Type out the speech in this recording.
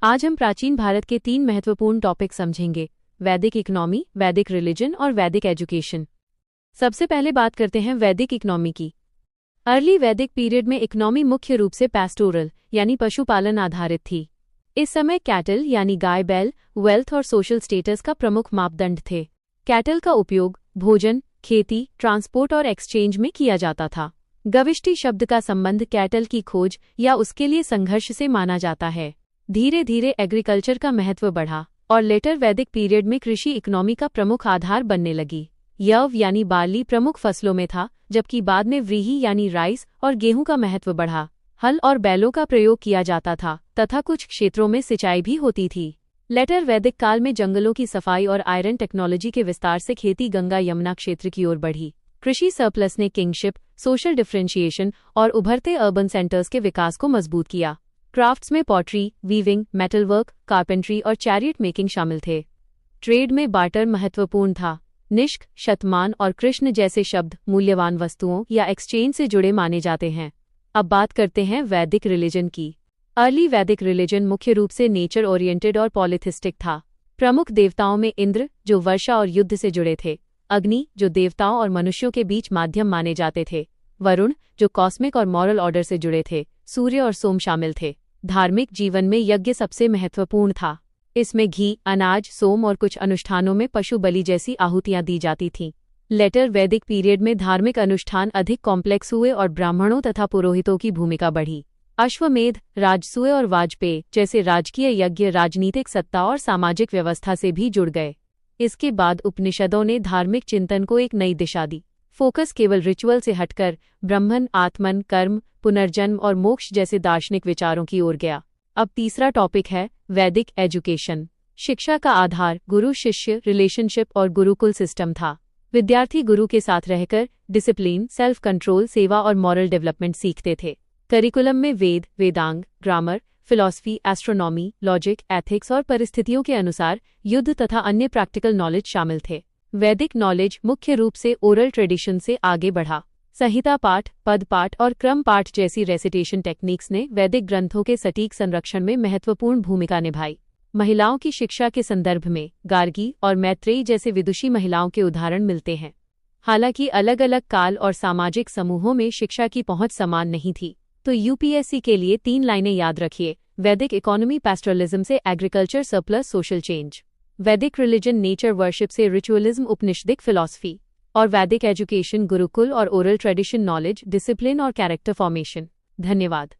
आज हम प्राचीन भारत के 3 महत्वपूर्ण टॉपिक समझेंगे: वैदिक इकोनॉमी, वैदिक रिलीजन और वैदिक एजुकेशन। सबसे पहले बात करते हैं वैदिक इकोनॉमी की। अर्ली वैदिक पीरियड में इकोनॉमी मुख्य रूप से पैस्टोरल यानी पशुपालन आधारित थी। इस समय कैटल यानी गाय बैल वेल्थ और सोशल स्टेटस का प्रमुख मापदंड थे। कैटल का उपयोग भोजन, खेती, ट्रांसपोर्ट और एक्सचेंज में किया जाता था। गविष्टि शब्द का संबंध कैटल की खोज या उसके लिए संघर्ष से माना जाता है। धीरे धीरे एग्रीकल्चर का महत्व बढ़ा और लेटर वैदिक पीरियड में कृषि इकोनॉमी का प्रमुख आधार बनने लगी। यव यानी बार्ली प्रमुख फसलों में था, जबकि बाद में व्रीहि यानी राइस और गेहूं का महत्व बढ़ा। हल और बैलों का प्रयोग किया जाता था तथा कुछ क्षेत्रों में सिंचाई भी होती थी। लेटर वैदिक काल में जंगलों की सफाई और आयरन टेक्नोलॉजी के विस्तार से खेती गंगा यमुना क्षेत्र की ओर बढ़ी। कृषि सरप्लस ने किंगशिप, सोशल डिफरेंशिएशन और उभरते अर्बन सेंटर्स के विकास को मजबूत किया। क्राफ्ट्स में पॉटरी, वीविंग, मेटलवर्क, कारपेंट्री और चैरियट मेकिंग शामिल थे। ट्रेड में बार्टर महत्वपूर्ण था। निष्क, शतमान और कृष्ण जैसे शब्द मूल्यवान वस्तुओं या एक्सचेंज से जुड़े माने जाते हैं। अब बात करते हैं वैदिक रिलीजन की। अर्ली वैदिक रिलीजन मुख्य रूप से नेचर ओरिएंटेड और पॉलिथिस्टिक था। प्रमुख देवताओं में इंद्र, जो वर्षा और युद्ध से जुड़े थे; अग्नि, जो देवताओं और मनुष्यों के बीच माध्यम माने जाते थे; वरुण, जो कॉस्मिक और मॉरल ऑर्डर से जुड़े थे; सूर्य और सोम शामिल थे। धार्मिक जीवन में यज्ञ सबसे महत्वपूर्ण था। इसमें घी, अनाज, सोम और कुछ अनुष्ठानों में पशु बलि जैसी आहुतियां दी जाती थीं। लेटर वैदिक पीरियड में धार्मिक अनुष्ठान अधिक कॉम्प्लेक्स हुए और ब्राह्मणों तथा पुरोहितों की भूमिका बढ़ी। अश्वमेध, राजसूय और वाजपेय जैसे राजकीय यज्ञ राजनीतिक सत्ता और सामाजिक व्यवस्था से भी जुड़ गए। इसके बाद उपनिषदों ने धार्मिक चिंतन को एक नई दिशा दी। फोकस केवल रिचुअल से हटकर ब्रह्मन, आत्मन, कर्म, पुनर्जन्म और मोक्ष जैसे दार्शनिक विचारों की ओर गया। अब तीसरा टॉपिक है वैदिक एजुकेशन। शिक्षा का आधार गुरु शिष्य रिलेशनशिप और गुरुकुल सिस्टम था। विद्यार्थी गुरु के साथ रहकर डिसिप्लिन, सेल्फ कंट्रोल, सेवा और मॉरल डेवलपमेंट सीखते थे। करिकुलम में वेद, Vedang, grammar, philosophy, astronomy, logic, ethics और परिस्थितियों के अनुसार युद्ध तथा अन्य प्रैक्टिकल नॉलेज शामिल थे। वैदिक नॉलेज मुख्य रूप से ओरल ट्रेडिशन से आगे बढ़ा। संहिता पाठ, पद पाठ और क्रम पाठ जैसी रेसिटेशन टेक्निक्स ने वैदिक ग्रंथों के सटीक संरक्षण में महत्वपूर्ण भूमिका निभाई। महिलाओं की शिक्षा के संदर्भ में गार्गी और मैत्रेयी जैसे विदुषी महिलाओं के उदाहरण मिलते हैं। हालांकि अलग अलग काल और सामाजिक समूहों में शिक्षा की पहुंच समान नहीं थी। तो यूपीएससी के लिए 3 लाइनें याद रखिए: वैदिक इकोनॉमी पैस्टोरलिज्म से एग्रीकल्चर सरप्लस सोशल चेंज, वैदिक रिलीजन नेचर वर्शिप से रिचुअलिज्म उपनिषदिक फिलॉसफी, और वैदिक एजुकेशन गुरुकुल और ओरल ट्रेडिशन नॉलेज, डिसिप्लिन और कैरेक्टर फॉर्मेशन। धन्यवाद।